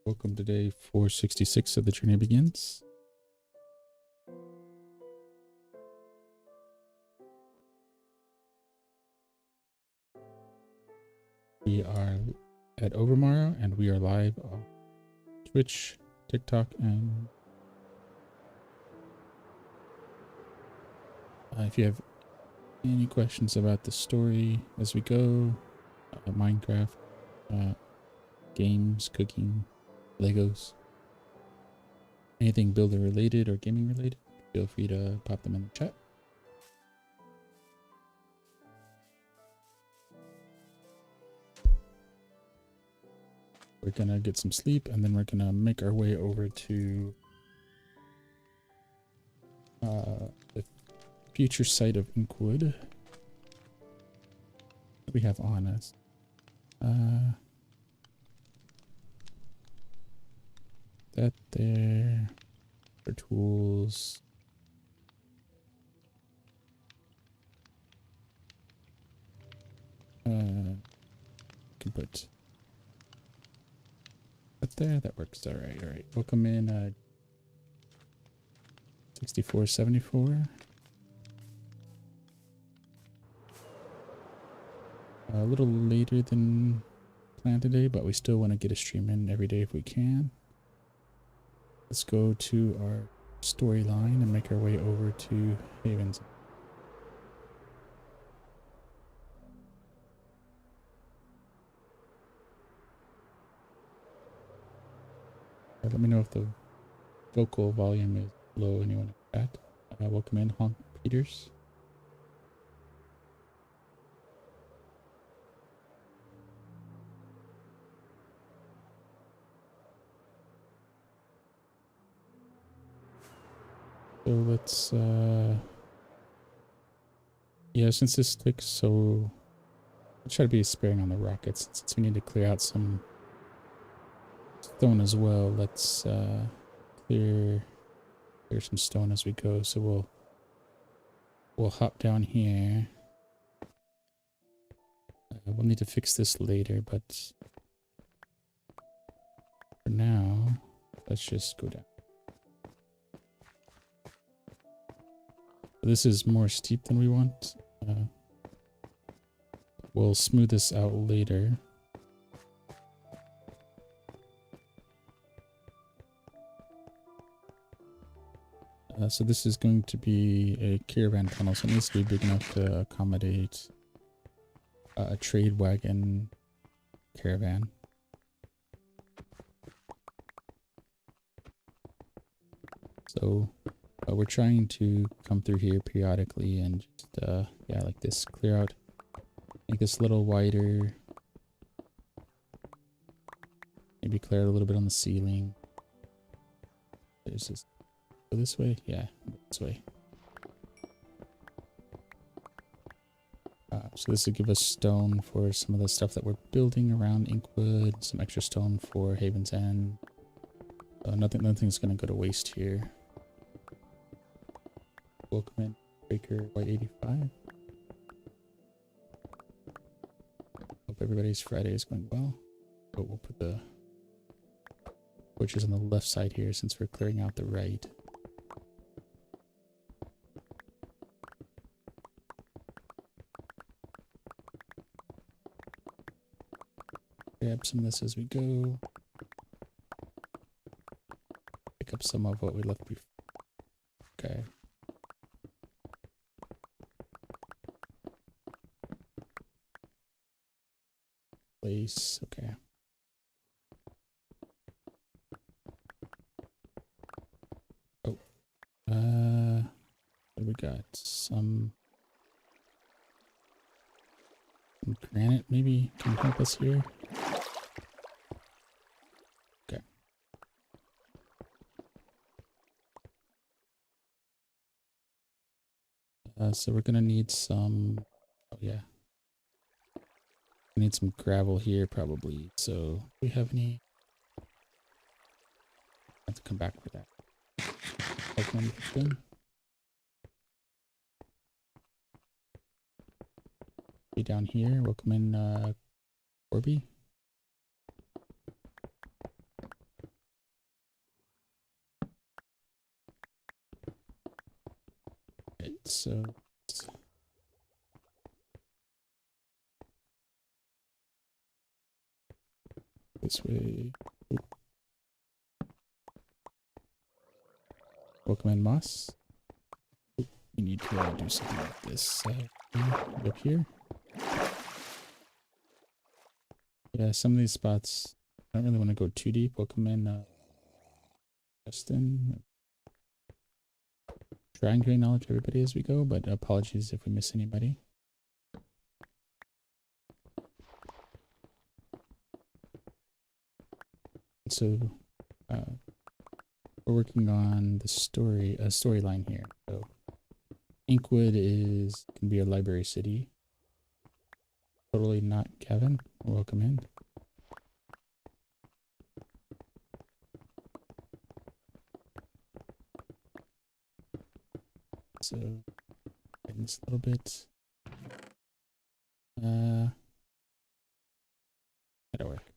Welcome to day 466 of the journey begins. We are at Overmorrow and we are live on Twitch, TikTok, and if you have any questions about the story as we go, Minecraft, games, cooking, Legos, anything builder related or gaming related, feel free to pop them in the chat. We're gonna get some sleep and then we're gonna make our way over to the future site of Inkwood that we have on us. That there for tools. Can put that there. That works. All right. All right. Welcome in 6474. A little later than planned today, but we still want to get a stream in every day if we can. Let's go to our storyline and make our way over to Havens. Let me know if the vocal volume is low. Anyone in chat? Welcome in, Honk Peters. So let's yeah, since this takes so, I'll try to be sparing on the rockets since we need to clear out some stone as well. Let's clear some stone as we go. So we'll hop down here. We'll need to fix this later, but for now, let's just go down. This is more steep than we want. We'll smooth this out later. So this is going to be a caravan tunnel, so it needs to be big enough to accommodate a trade wagon caravan. So we're trying to come through here periodically and just, yeah, like this, clear out, make this a little wider. Maybe clear out a little bit on the ceiling. There's this. Go this way? Yeah, this way. So this will give us stone for some of the stuff that we're building around Inkwood, some extra stone for Haven's End. Nothing's gonna go to waste here. Welcome in, Baker White 85. Hope everybody's Friday is going well. But we'll put the torches on the left side here since we're clearing out the right. Grab some of this as we go. Pick up some of what we left before. Okay. Place. Okay. Oh. What do we got? Some granite maybe can help us here. Okay. So we're gonna need some, oh yeah. We need some gravel here probably. So do we have any? I have to come back for that. Okay. Be down here. Welcome in, Corby. Right, so this way. Welcome in, Moss. We need to do something like this. Up here. Yeah, some of these spots, I don't really want to go too deep. Welcome in, Justin. Try and acknowledge everybody as we go, but apologies if we miss anybody. So, we're working on the storyline here. So, Inkwood can be a library city. Totally not Kevin. Welcome in. So, tighten this a little bit. That'll work.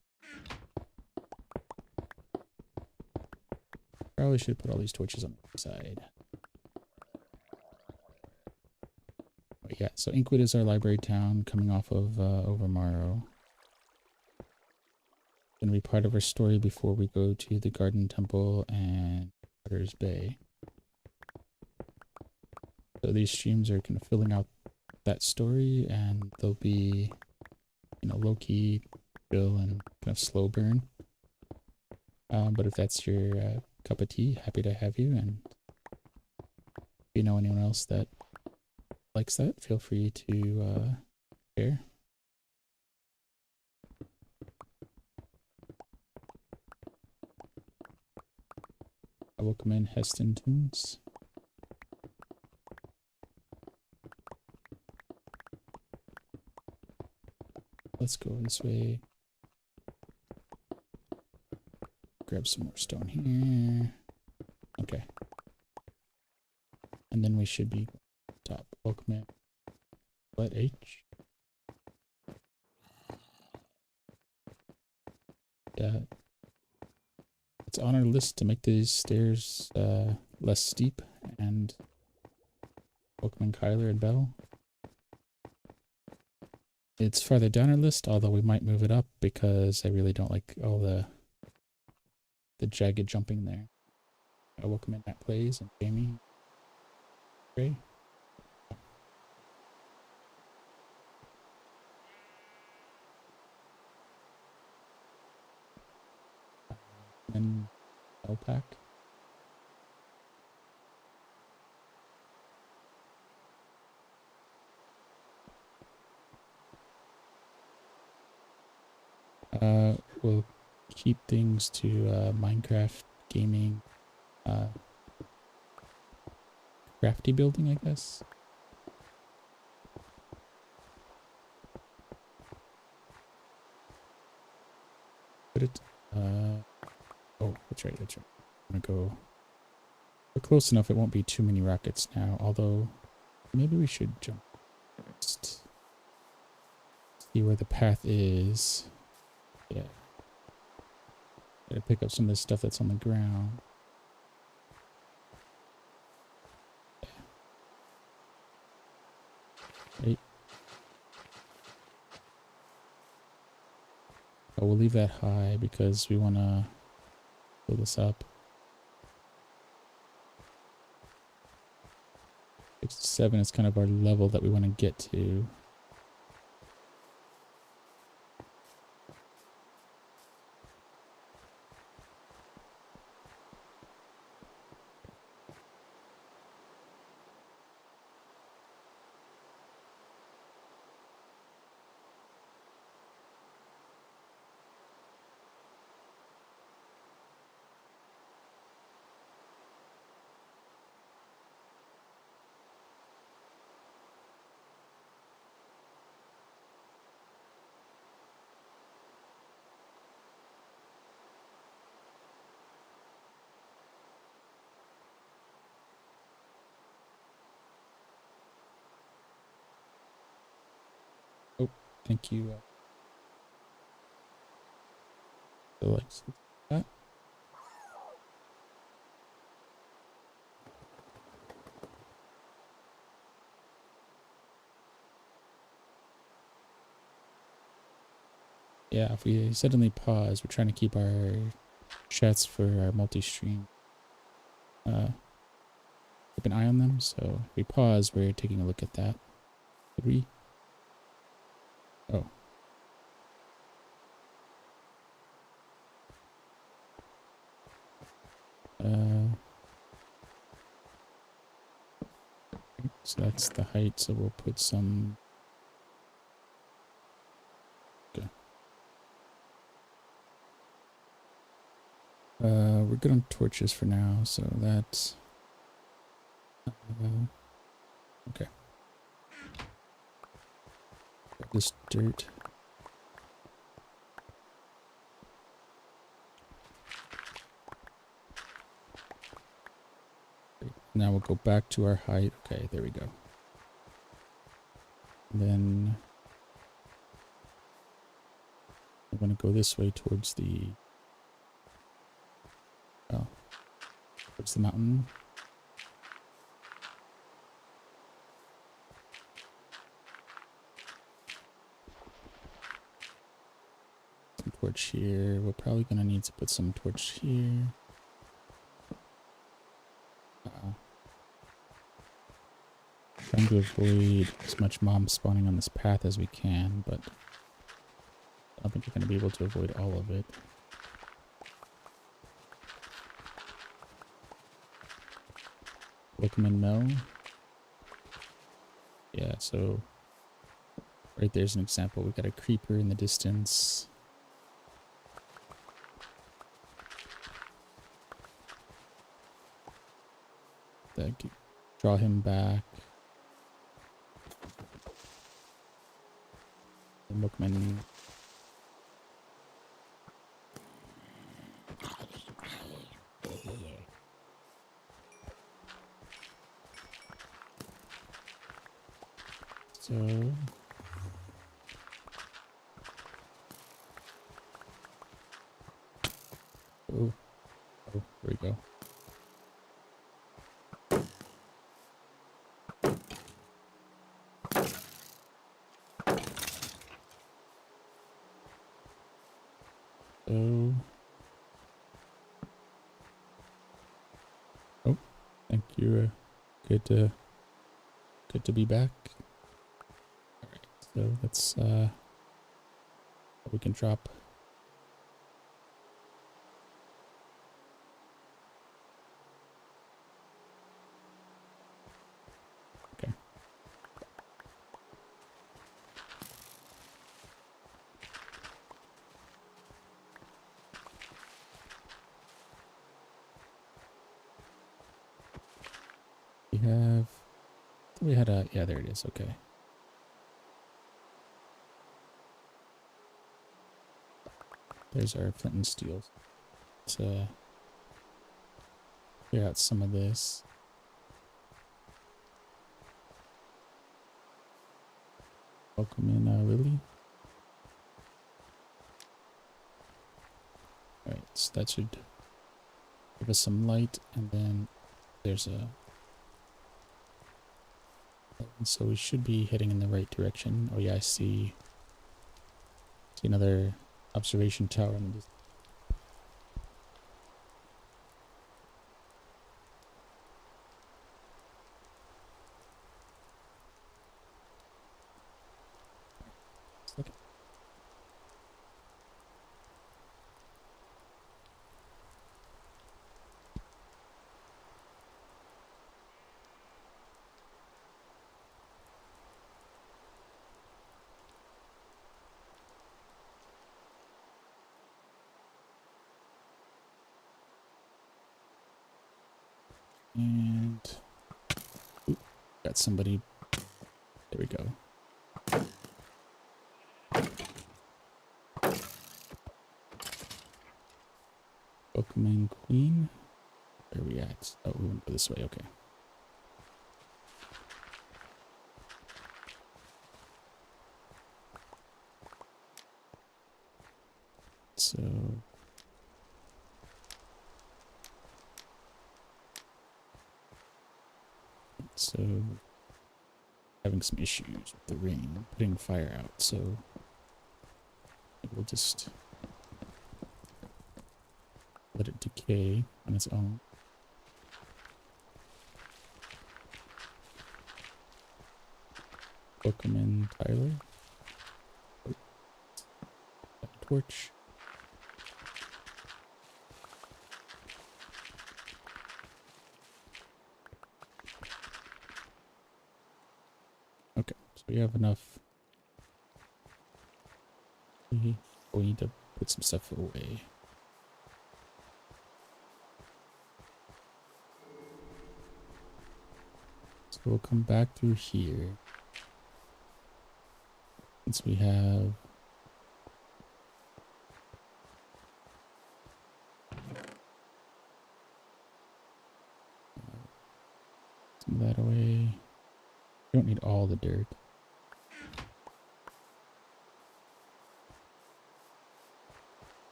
Probably should put all these torches on the side. Oh, yeah, so Inkwood is our library town coming off of Overmorrow. Going to be part of our story before we go to the Garden Temple and Potter's Bay. So these streams are kind of filling out that story, and they'll be, low-key, chill, and kind of slow burn. But if that's your cup of tea, happy to have you. And if you know anyone else that likes that, feel free to share. I welcome in Heston Tunes. Let's go this way. Grab some more stone here. Okay. And then we should be top. Welcome in. Let H. Yeah. It's on our list to make these stairs less steep, and welcome in Kyler and Bell. It's farther down our list, although we might move it up because I really don't like all the jagged jumping there. I welcome in Matt Plays and Jamie. Gray. And Elpack. We'll keep things to Minecraft gaming, crafty building, I guess. Put it. Oh, that's right. That's right. I'm gonna go. We're close enough. It won't be too many rockets now. Although, maybe we should jump first. See where the path is. Yeah. Gotta pick up some of this stuff that's on the ground. Right. Oh, we'll leave that high because we want to fill this up. 67 is kind of our level that we want to get to. Oh, thank you. So that. Yeah, if we suddenly pause, we're trying to keep our chats for our multi-stream. Keep an eye on them. So if we pause, we're taking a look at that. Did we? Oh. So that's the height. So we'll put some. Okay. We're good on torches for now. So that's. Okay. Grab this dirt. Now we'll go back to our height. Okay, there we go. And then I'm going to go this way towards the towards the mountain. Some torch here. We're probably going to need to put some torch here. Trying to avoid as much mom spawning on this path as we can, but I don't think we're going to be able to avoid all of it. Bookman Mill. Yeah, so right there's an example. We got a creeper in the distance. Draw him back. Bookman. So oh, there we go. So oh, thank you. Good to be back. All right, so let's we can drop. Okay. We had a, yeah, there it is. Okay. There's our flint and steel. Let's clear out some of this. Welcome in, Lily. Alright, so that should give us some light, and then there's a... So we should be heading in the right direction. Oh yeah, I see another observation tower in the distance. Okay. And ooh, got somebody. There we go. Pokemon Queen. Where are we at? Oh, we want to go this way. Okay. So having some issues with the rain, putting fire out. So we'll just let it decay on its own. Welcome in, Tyler. Oh, got a torch. Okay, so we have enough. We need to put some stuff away. So we'll come back through here. Since we have some of that away. We don't need all the dirt.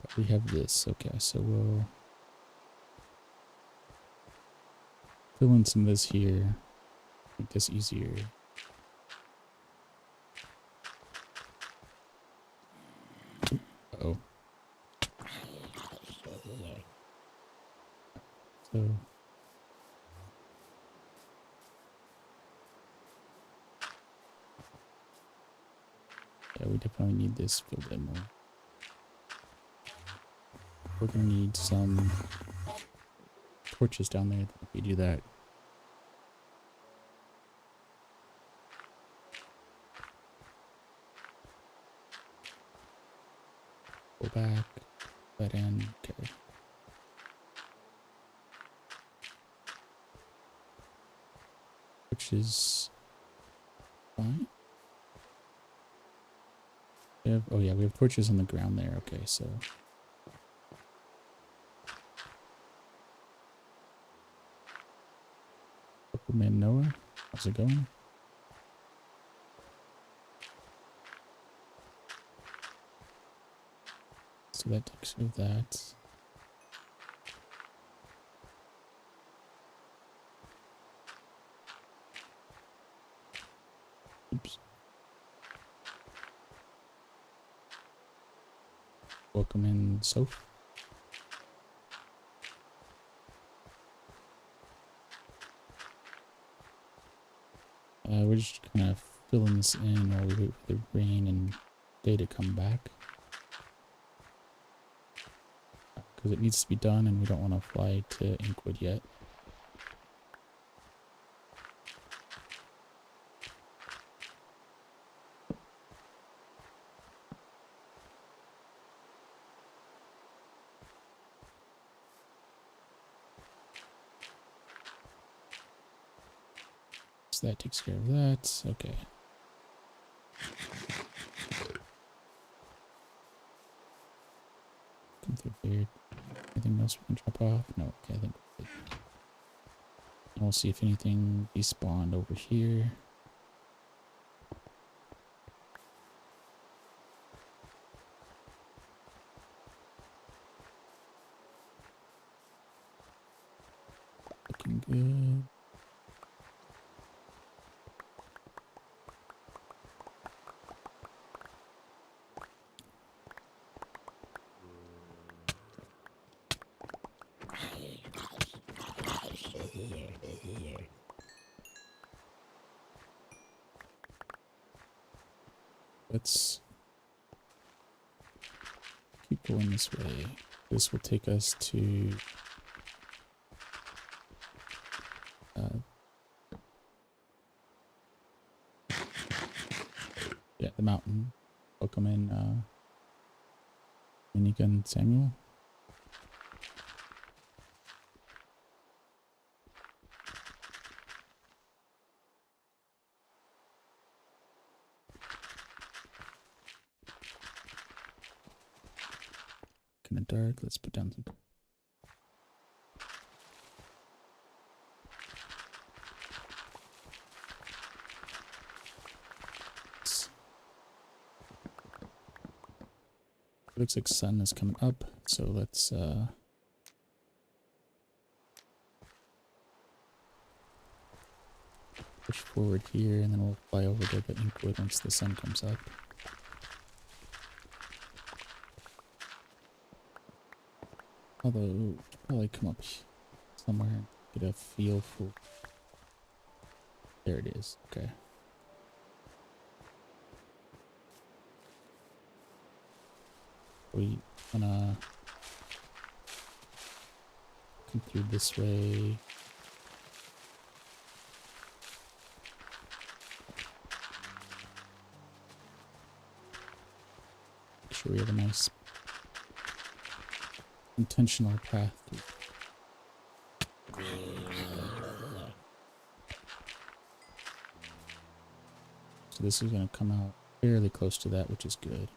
But we have this. Okay, so we'll fill in some of this here. Make this easier. Uh-oh. So yeah, we definitely need this filled in more. We're gonna need some torches down there if we do that. Go back, that in, okay. Which is fine. We have, oh yeah, we have torches on the ground there. Okay, so man Noah, how's it going? So that takes care of that. Oops. Welcome in, Soph. We're just kind of filling this in while we wait for the rain and day to come back. Because it needs to be done and we don't want to fly to Inkwood yet. So that takes care of that. Okay. Come through here. Anything else we can drop off? No, okay, I think we're good. And we'll see if anything despawned over here. Looking good. Let's keep going this way. This will take us to yeah, the mountain. Welcome in, Minigun Samuel. Kind of dark. Let's put down some. Looks like sun is coming up, so let's push forward here, and then we'll fly over to the Inkwood once the sun comes up. Although, probably come up somewhere and get a feel for. There it is. Okay. We wanna come through this way. Make sure we have a nice intentional path. So this is going to come out fairly close to that, which is good.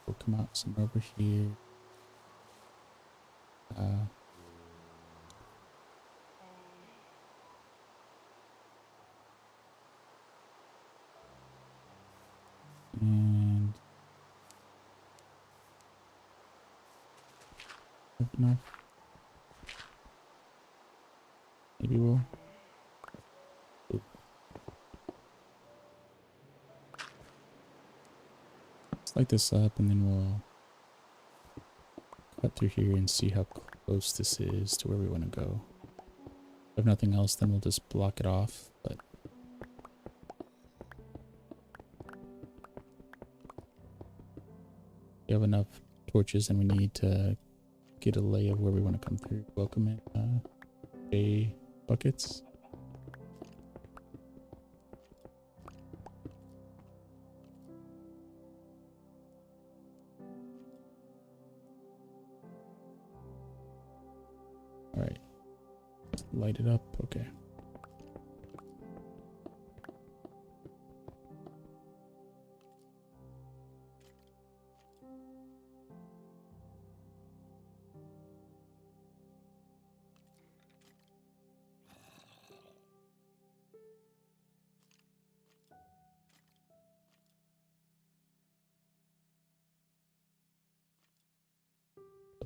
We'll come out somewhere over here. And enough. Maybe we'll. Ooh. Let's light this up and then we'll cut through here and see how close this is to where we want to go. If nothing else, then we'll just block it off. But we have enough torches and we need to get a lay of where we want to come through. Welcome in J buckets. All right, light it up. Okay.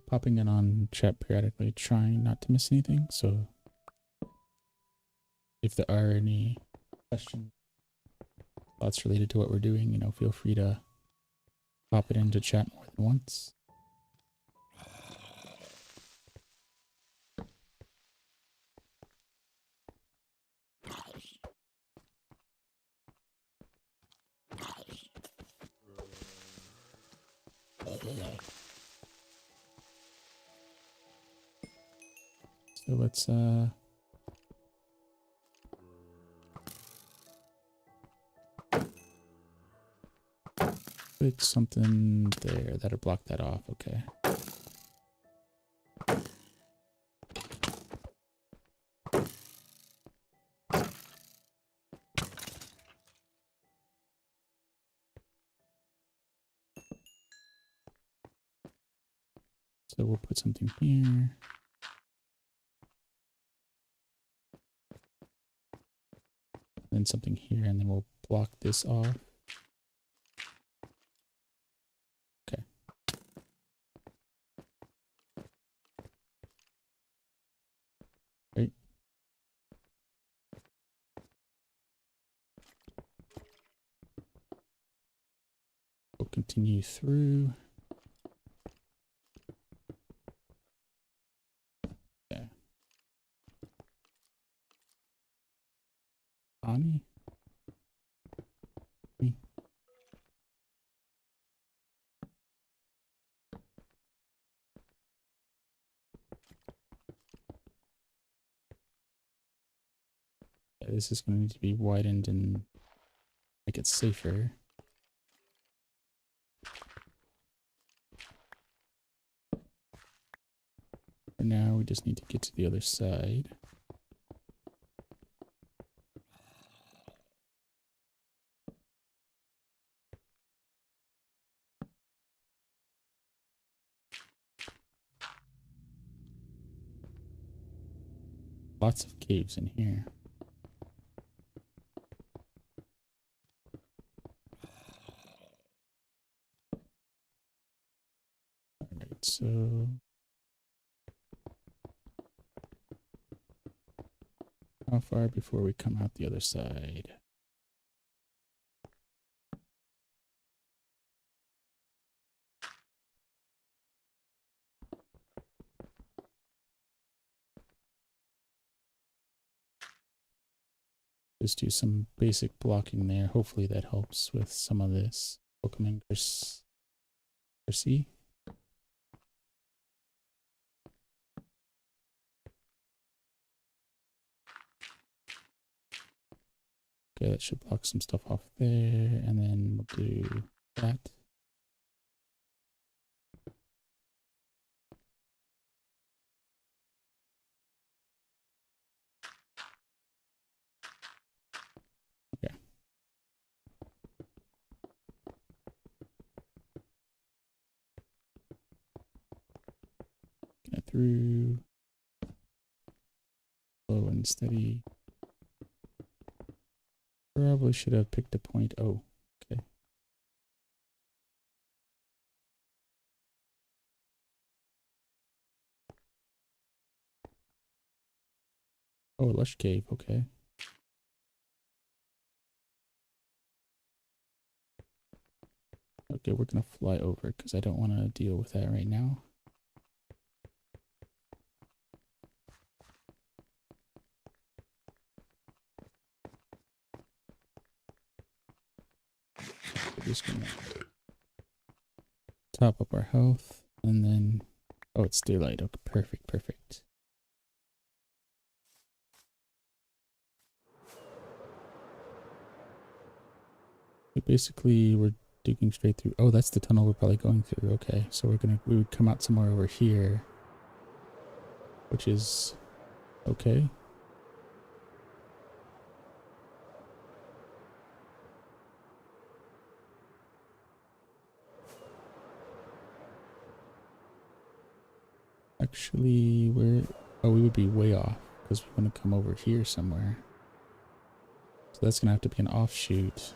Popping in on chat periodically, trying not to miss anything. So if there are any questions, thoughts related to what we're doing, you know, feel free to pop it into chat more than once. So let's put something there that'll block that off. Okay. So we'll put something here. Then something here, and then we'll block this off. Okay. Right. We'll continue through. Yeah. Ani? Yeah, this is going to need to be widened and make it safer. For now, we just need to get to the other side. Lots of caves in here. Alright, so how far before we come out the other side? Just do some basic blocking there. Hopefully that helps with some of this. Welcome Garcia. Okay, that should block some stuff off there, and then we'll do that. Okay. Get through. Slow and steady. Probably should have picked a point. Oh, okay. Oh, a lush cave. Okay. Okay, we're gonna fly over because I don't want to deal with that right now. We're just gonna top up our health and then, oh, it's daylight. Okay, perfect, perfect. So basically, we're digging straight through. Oh, that's the tunnel we're probably going through. Okay, so we would come out somewhere over here, which is okay. Actually, oh, we would be way off because we want to come over here somewhere. So that's gonna have to be an offshoot.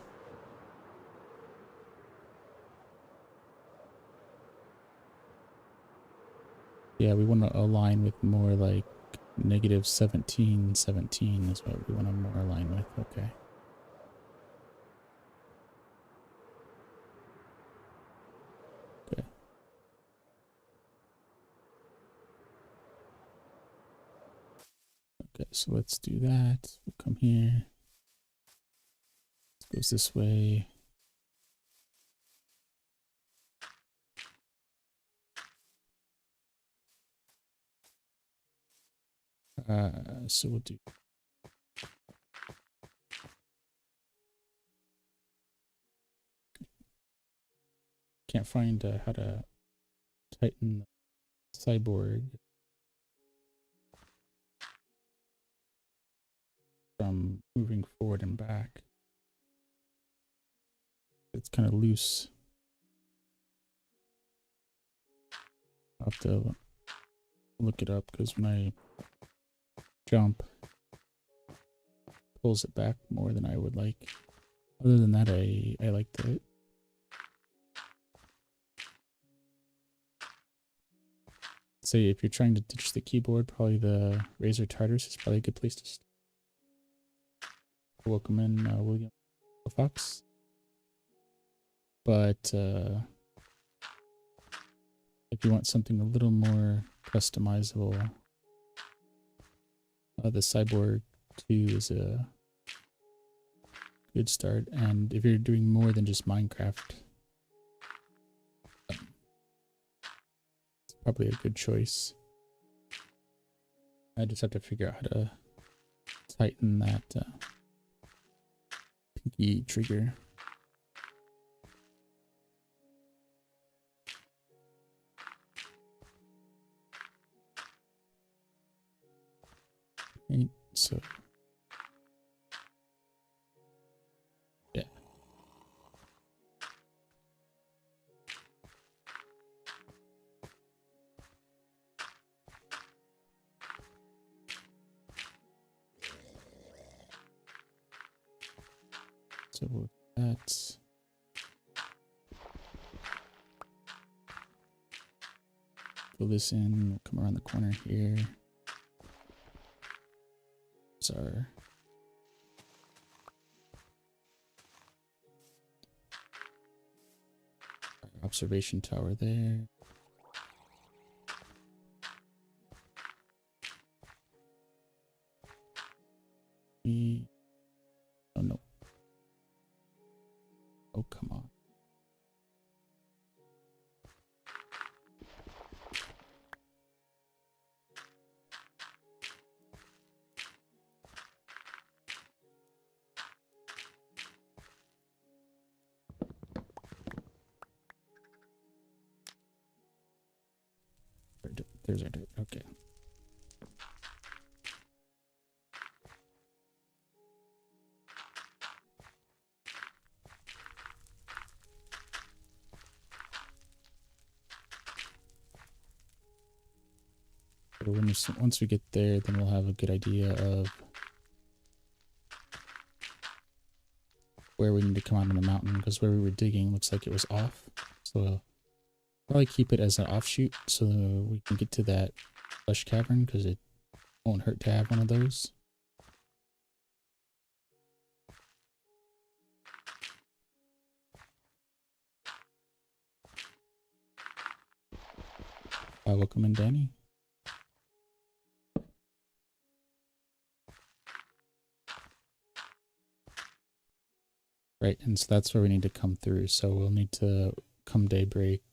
Yeah, we want to align with more like negative 17, 17 is what we want to more align with. Okay. Okay. Okay, so let's do that. We'll come here. It goes this way. So we'll do. Can't find how to tighten the cyborg from moving forward and back. It's kind of loose. I'll have to look it up because when I jump, pulls it back more than I would like. Other than that, I liked it. Say if you're trying to ditch the keyboard, probably the Razer Tartarus is probably a good place to start. Welcome in, William Fox. But if you want something a little more customizable, the Cyborg 2 is a good start. And if you're doing more than just Minecraft, it's probably a good choice. I just have to figure out how to tighten that pinky trigger. Right, so yeah. So we'll do that. Fill this in, we'll come around the corner here. There's our observation tower there. There's our dirt. Okay. But once we get there, then we'll have a good idea of where we need to come out on the mountain, because where we were digging looks like it was off. So we'll probably keep it as an offshoot so we can get to that lush cavern, because it won't hurt to have one of those. Welcome in, Danny. Right, and so that's where we need to come through. So we'll need to come daybreak,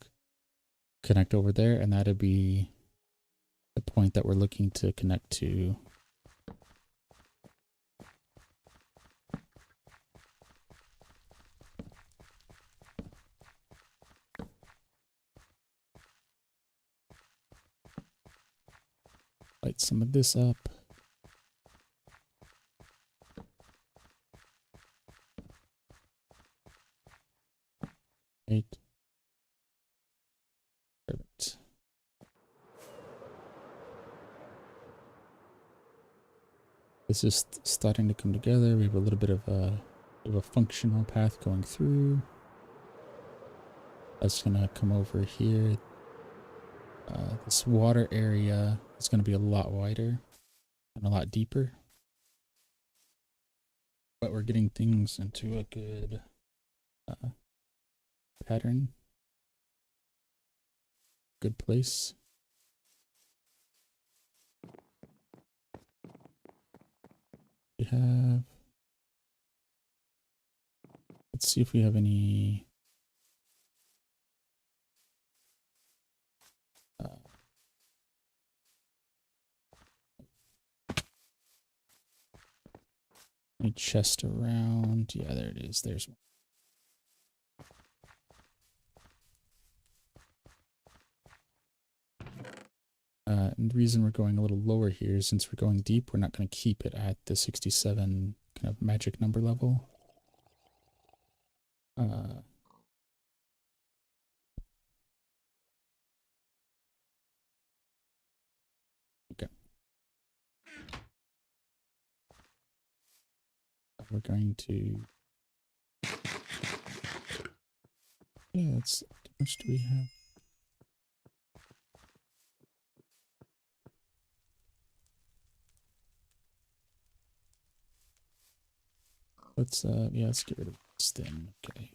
connect over there, and that'll be the point that we're looking to connect to. Light some of this up. Right. Perfect. This is starting to come together. We have a little bit of a functional path going through. That's gonna come over here. This water area is gonna be a lot wider and a lot deeper. But we're getting things into a good pattern. Good place. We have... Let's see if we have any... any chest around. Yeah, there it is. There's one. And the reason we're going a little lower here is since we're going deep, we're not going to keep it at the 67 kind of magic number level. Okay. We're going to... Yeah, that's... How much do we have? Let's, yeah, let's get rid of this thing. Okay.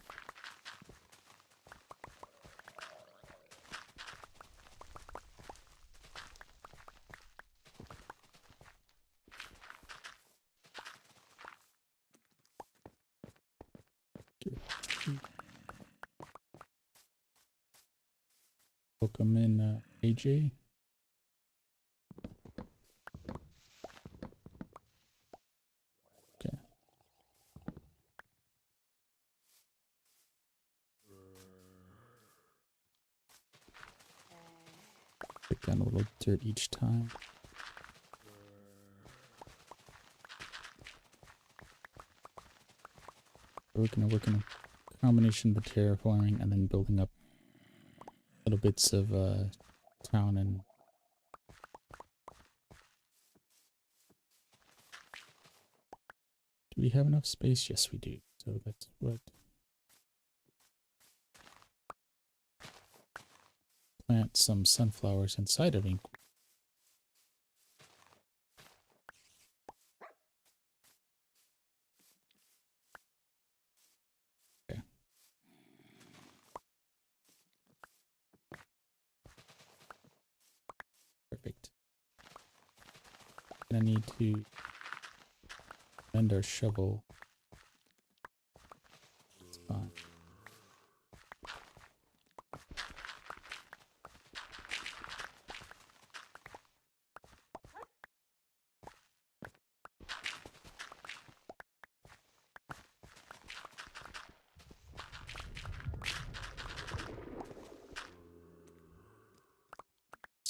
Welcome in, AJ. Okay. Pick down a little dirt each time. We're going to work in a combination of terraforming and then building up little bits of town. And do we have enough space? Yes, we do. So that's what... Plant some sunflowers inside of Inkwood. Okay. Perfect. I need to bend our shovel. It's fine.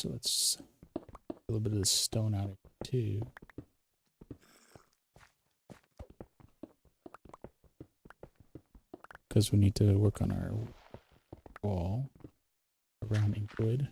So let's a little bit of the stone out of it too. Because we need to work on our wall around Inkwood.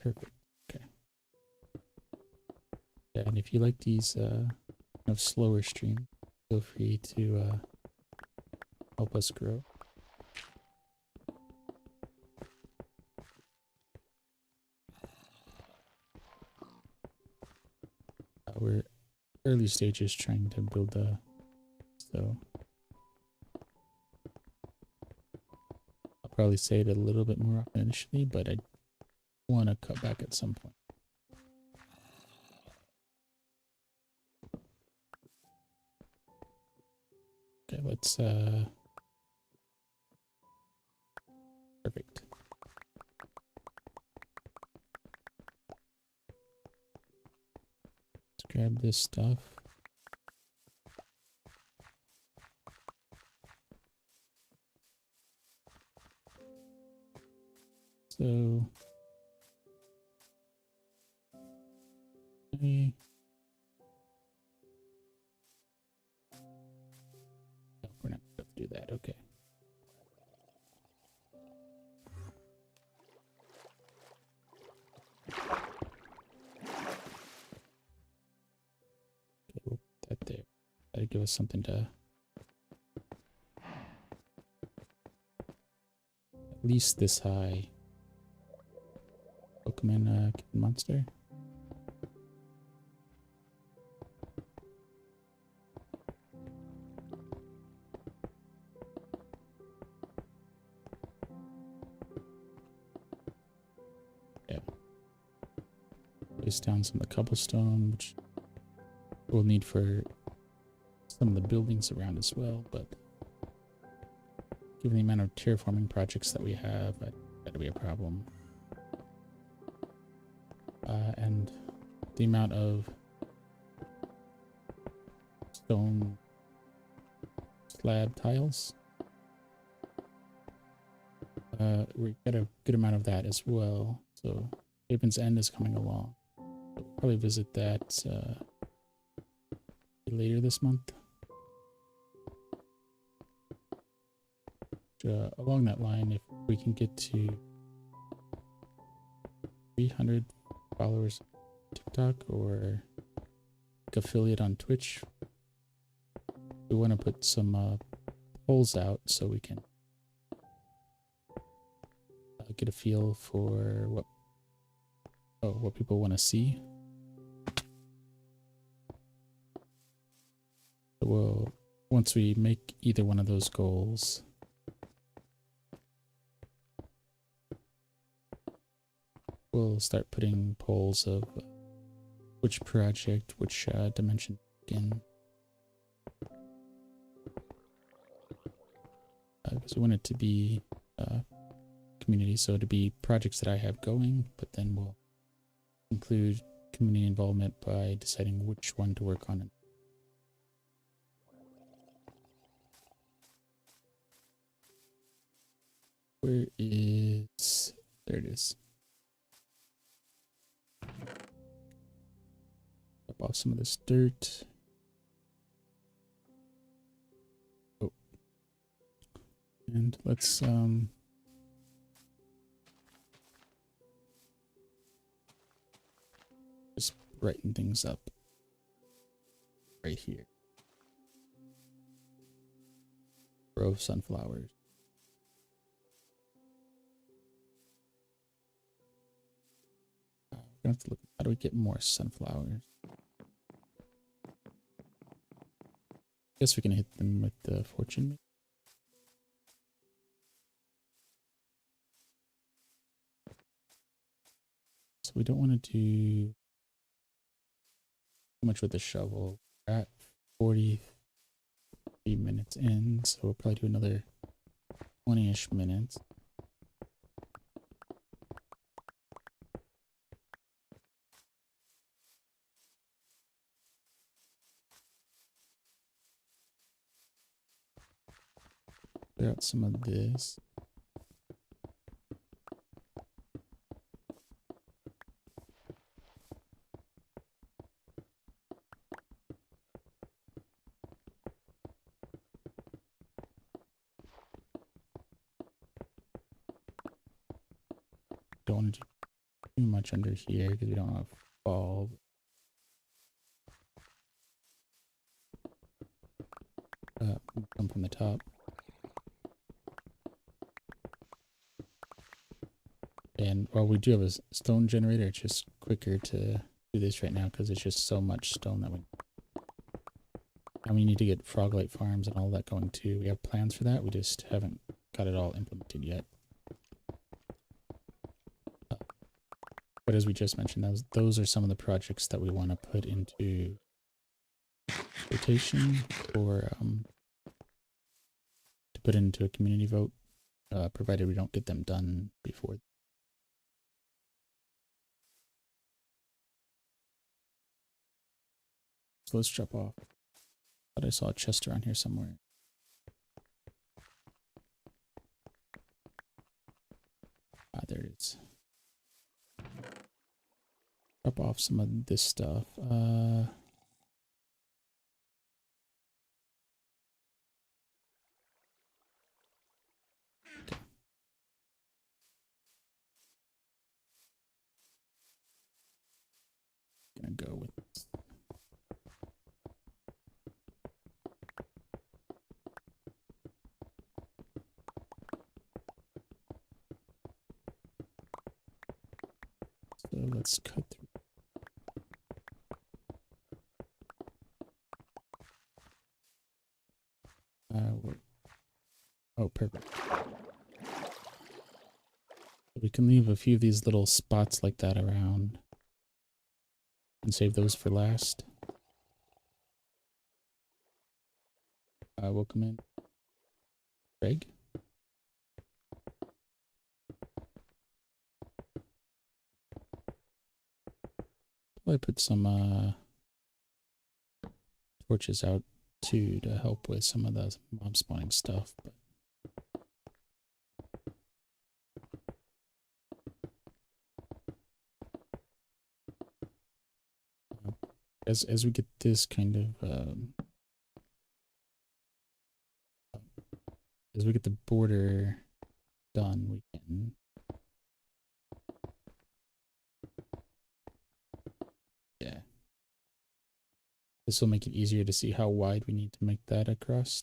Perfect. Okay. Yeah, and if you like these kind of slower streams, feel free to help us grow. We're early stages trying to build so I'll probably say it a little bit more often initially, but I want to cut back at some point. Okay, let's perfect. Let's grab this stuff. So no, we're not going to do that. Okay. Okay, we'll put that there. That'll give us something to at least this high. Pokemon monster. Yeah. Place down some of the cobblestone, which we'll need for some of the buildings around as well, but given the amount of terraforming projects that we have, that'll be a problem. And the amount of stone slab tiles, we get a good amount of that as well. So Haven's End is coming along. We'll probably visit that later this month. Along that line, if we can get to 300 followers on TikTok or affiliate on Twitch, we want to put some polls out so we can get a feel for what people want to see. So once we make either one of those goals, we'll start putting polls of which project, which dimension again. Because we want it to be community, so to be projects that I have going, but then we'll include community involvement by deciding which one to work on. Where is... There it is. Drop off some of this dirt. Oh. And let's just brighten things up right here. Row of sunflowers. We're gonna have to look at how do we get more sunflowers. Guess we can hit them with the fortune. So we don't want to do too much with the shovel. We're at 43 minutes in, so we'll probably do another 20-ish minutes. clear out some of this. Don't want to do too much under here because we don't want to fall. Come from the top. And while we do have a stone generator, it's just quicker to do this right now because it's just so much stone that we... And we need to get frog light farms and all that going too. We have plans for that. We just haven't got it all implemented yet. But as we just mentioned, those are some of the projects that we want to put into rotation for to put into a community vote, provided we don't get them done before. So let's drop off. Thought I saw a chest around here somewhere. Ah, there it is. Drop off some of this stuff. Okay. Gonna go with this. So let's cut through. Oh, perfect. We can leave a few of these little spots like that around and save those for last. Welcome in, Greg. Probably put some torches out too to help with some of the mob spawning stuff. But as we get this kind of as we get the border done, we can this will make it easier to see how wide we need to make that across.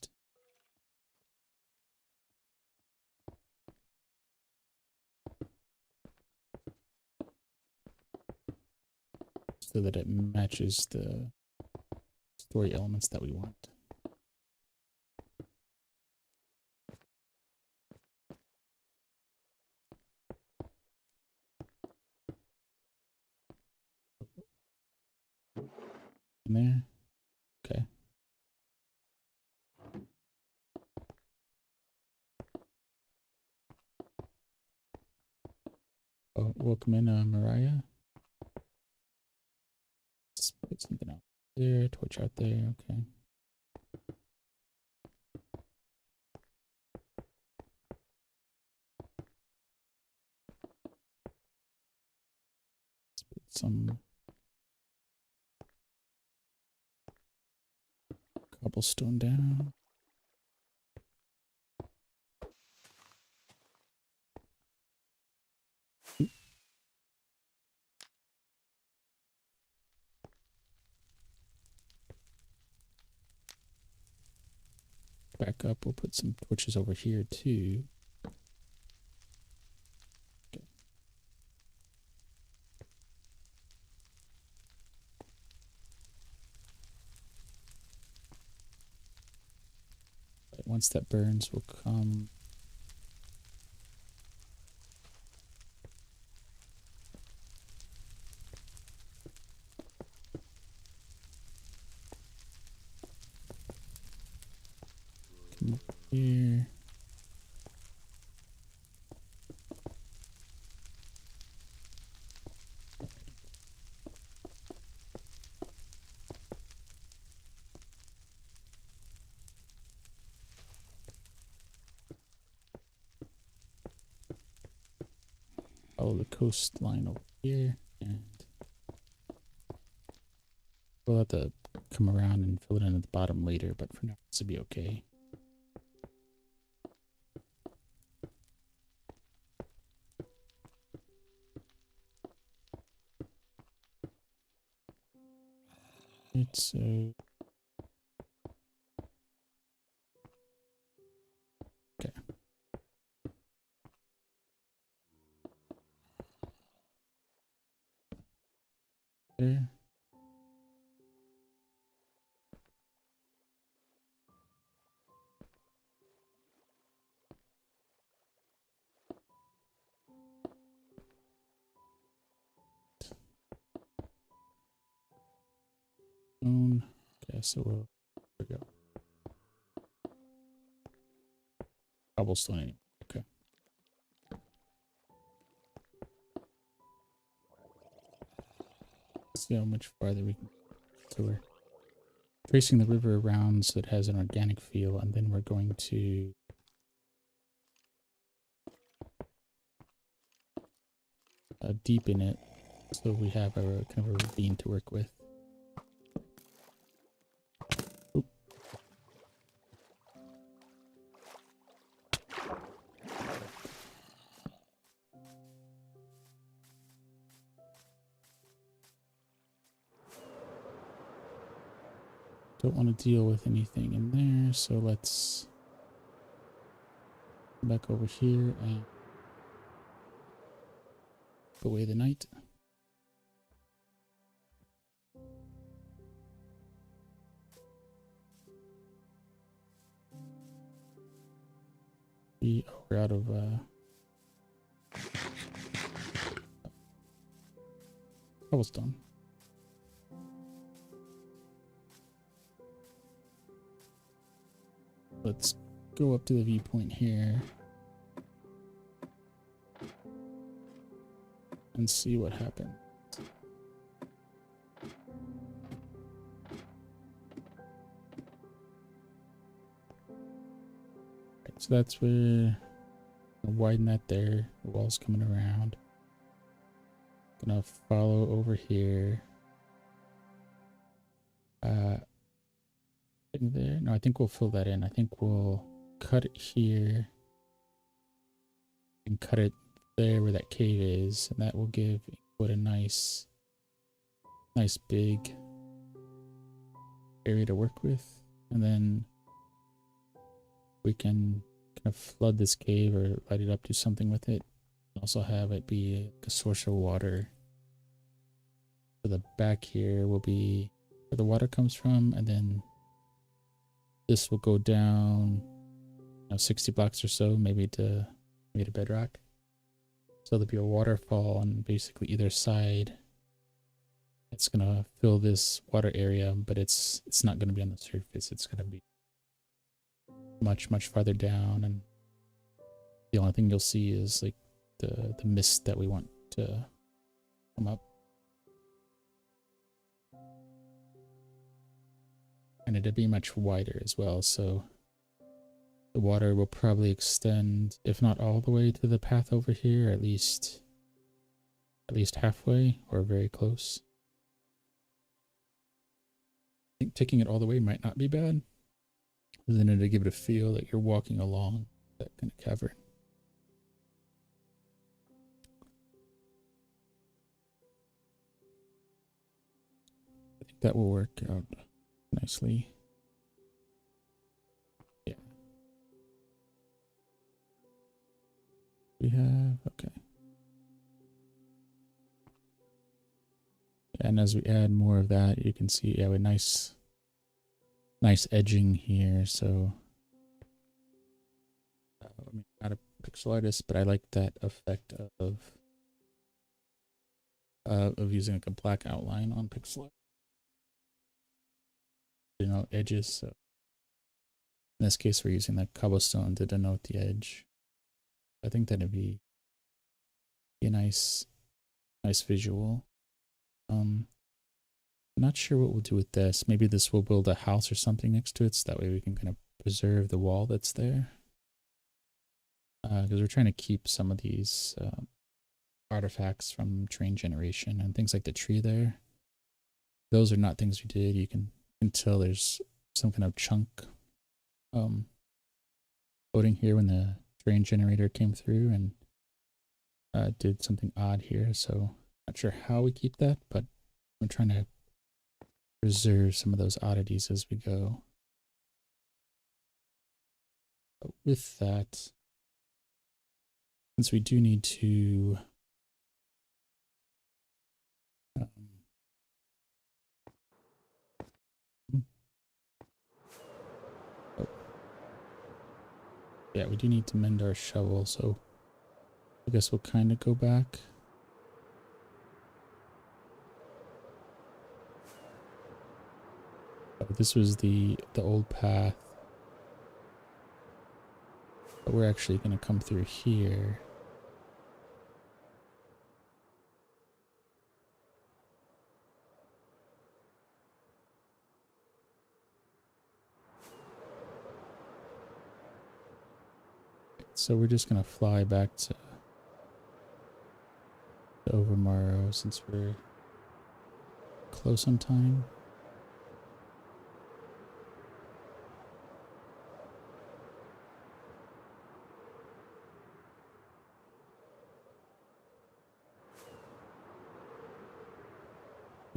So that it matches the story elements that we want. In there. Okay. Oh, welcome in, Mariah. Let's put something out there, torch out there, okay. Let's put some cobblestone down. Back up, we'll put some torches over here too. Okay. Right, once that burns, we'll come up here. follow the coastline over here, and we'll have to come around and fill it in at the bottom later, but for now this will be okay. Right, so okay. There. Okay, so we'll there we go. Cobblestone anyway. Okay. Let's see how much farther we can get. So we're tracing the river around so it has an organic feel, and then we're going to deepen it so we have a kind of a ravine to work with. Oop. Don't want to deal with anything in there, so let's come back over here and put away the night. We're out of cobblestone. Let's go up to the viewpoint here and see what happens. So that's where widen that there. The wall's coming around. Gonna follow over here. There. No, I think we'll fill that in. I think we'll cut it here and cut it there where that cave is, and that will give Inkwood a nice big area to work with, and then we can kind of flood this cave or light it up, do something with it. Also have it be a source of water. So the back here will be where the water comes from, and then this will go down 60 blocks or so, maybe to bedrock. So there'll be a waterfall on basically either side. It's gonna fill this water area, but it's not gonna be on the surface. It's gonna be much farther down, and the only thing you'll see is like the mist that we want to come up. And it'll be much wider as well, so the water will probably extend, if not all the way to the path over here, at least halfway or very close. I think taking it all the way might not be bad. Then it'll give it a feel that you're walking along that kind of cavern. I think that will work out nicely. Yeah. We have, okay. And as we add more of that, you can see, yeah, a nice edging here. So, I mean, not a pixel artist, but I like that effect of using like a black outline on pixel art. Edges. So in this case, we're using that cobblestone to denote the edge. I think that'd be a nice visual. I'm not sure what we'll do with this. Maybe this will build a house or something next to it, so that way we can kind of preserve the wall that's there. Because we're trying to keep some of these artifacts from terrain generation and things like the tree there. Those are not things we did. You can tell there's some kind of chunk floating here when the terrain generator came through and did something odd here. So not sure how we keep that, but we're trying to preserve some of those oddities as we go. But with that, since we do need to yeah, we do need to mend our shovel, so I guess we'll kind of go back. This was the old path. But we're actually going to come through here. So we're just going to fly back to Overmorrow since we're close on time.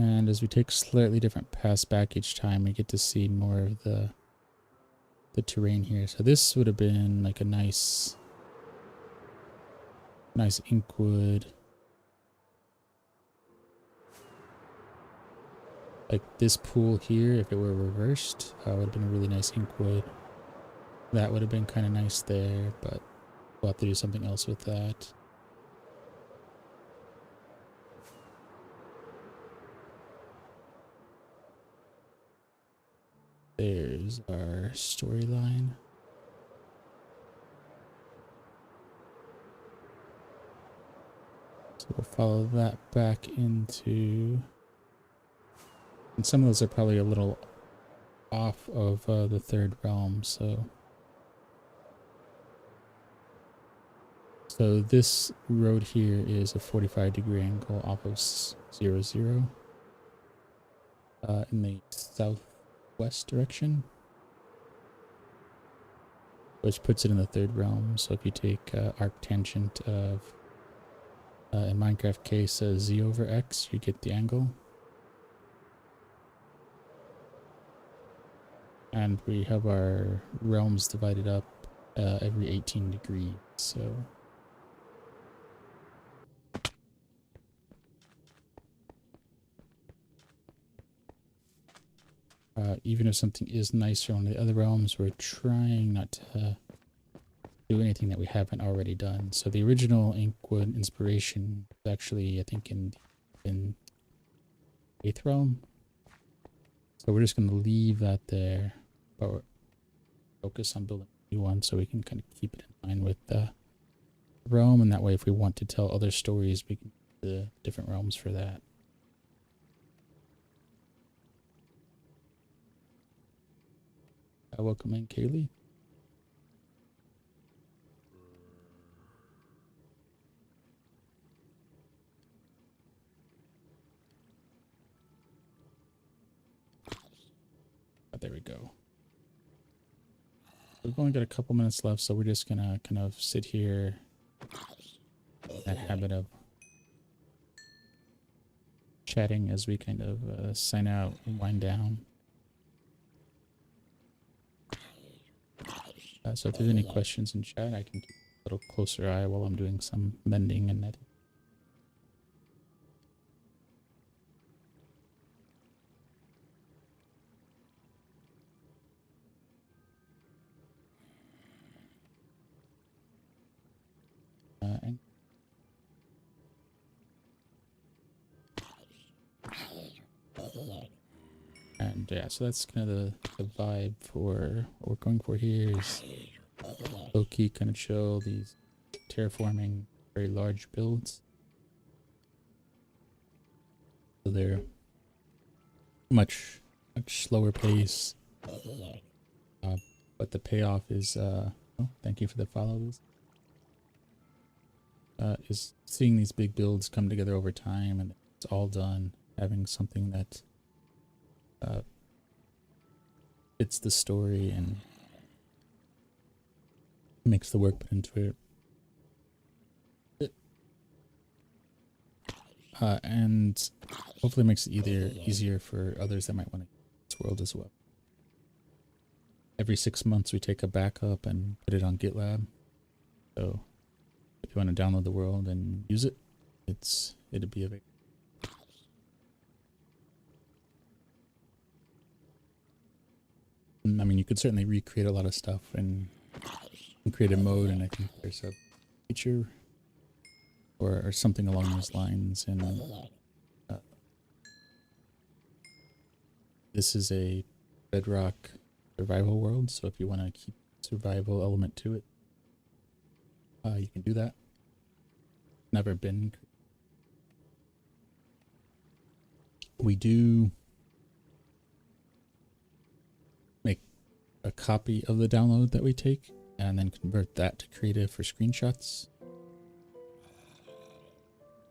And as we take slightly different paths back each time, we get to see more of the terrain here. So this would have been like a nice Inkwood. Like this pool here, if it were reversed, would have been a really nice Inkwood. That would have been kind of nice there, but we'll have to do something else with that. There's our storyline. So we'll follow that back into... And some of those are probably a little off of the third realm, so... So this road here is a 45-degree angle off of 0, 0. In the southwest direction, which puts it in the third realm. So if you take arctangent of, in Minecraft case, z over x, you get the angle. And we have our realms divided up every 18 degrees, so... even if something is nicer on the other realms, we're trying not to do anything that we haven't already done. So the original Inkwood inspiration was actually, I think, in 8th realm. So we're just going to leave that there, but focus on building a new one so we can kind of keep it in line with the realm. And that way, if we want to tell other stories, we can use the different realms for that. Welcome in, Kaylee. There we go. We've only got a couple minutes left, so we're just gonna kind of sit here in that habit of chatting as we kind of sign out and wind down. So if there's any questions in chat, I can keep a little closer eye while I'm doing some mending and netting. And yeah, so that's kind of the vibe for what we're going for here is low-key kind of chill, these terraforming very large builds. So they're much slower pace. But the payoff is oh, thank you for the follow. is seeing these big builds come together over time, and it's all done, having something that fits the story and makes the work put into it. And hopefully makes it easier for others that might want to use this world as well. Every 6 months we take a backup and put it on GitLab. So if you want to download the world and use it, it'll be available. I mean, you could certainly recreate a lot of stuff and create a mode, and I think there's a feature or something along those lines. And this is a bedrock survival world, so if you want to keep survival element to it, you can do that. Never been. We do make a copy of the download that we take and then convert that to creative for screenshots.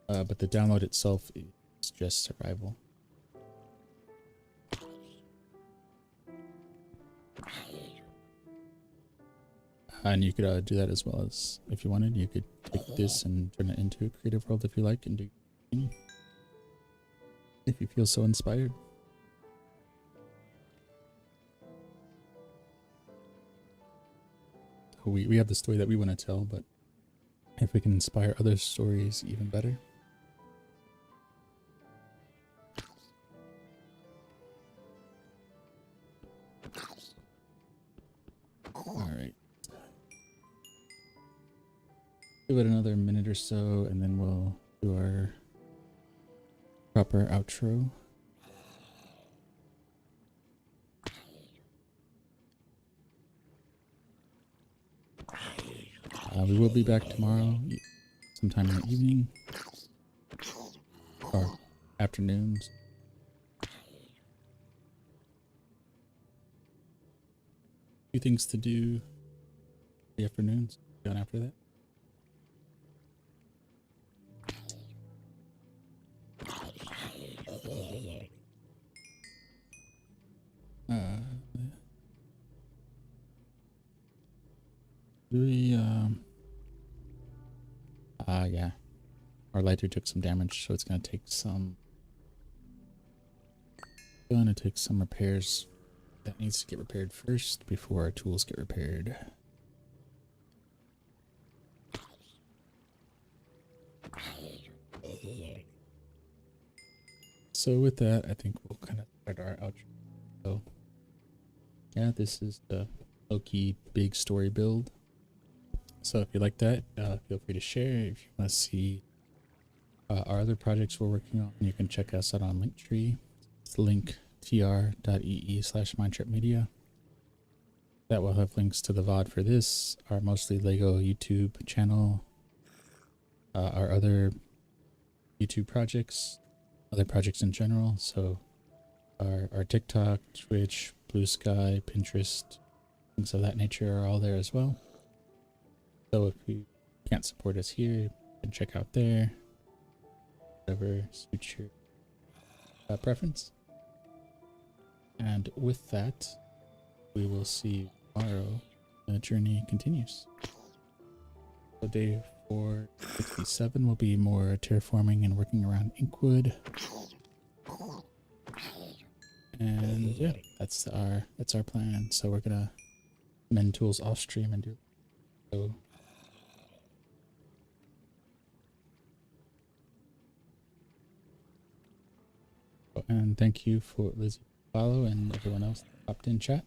But the download itself is just survival. And you could do that as well, as if you wanted. You could take this and turn it into a creative world if you like, and do if you feel so inspired. We have the story that we want to tell, but if we can inspire other stories, even better. All right. Give it another minute or so, and then we'll do our proper outro. We will be back tomorrow, sometime in the evening or afternoons. Few things to do. The afternoons. Going after that. Yeah. Our lighter took some damage, so it's gonna take some repairs. That needs to get repaired first before our tools get repaired. So with that, I think we'll kind of start our outro. So yeah, this is the low-key big story build. So if you like that, feel free to share. If you want to see our other projects we're working on, you can check us out on Linktree. It's linktr.ee/mindtripmedia. That will have links to the VOD for this, our mostly Lego YouTube channel, our other YouTube projects, other projects in general. So our TikTok, Twitch, Blue Sky, Pinterest, things of that nature are all there as well. So if you can't support us here, you can check out there, whatever suits your preference. And with that, we will see you tomorrow. The journey continues. So day 467 will be more terraforming and working around Inkwood. And yeah, that's our plan. So we're gonna mend tools off stream and do so. And thank you for Lizzie follow and everyone else that popped in chat.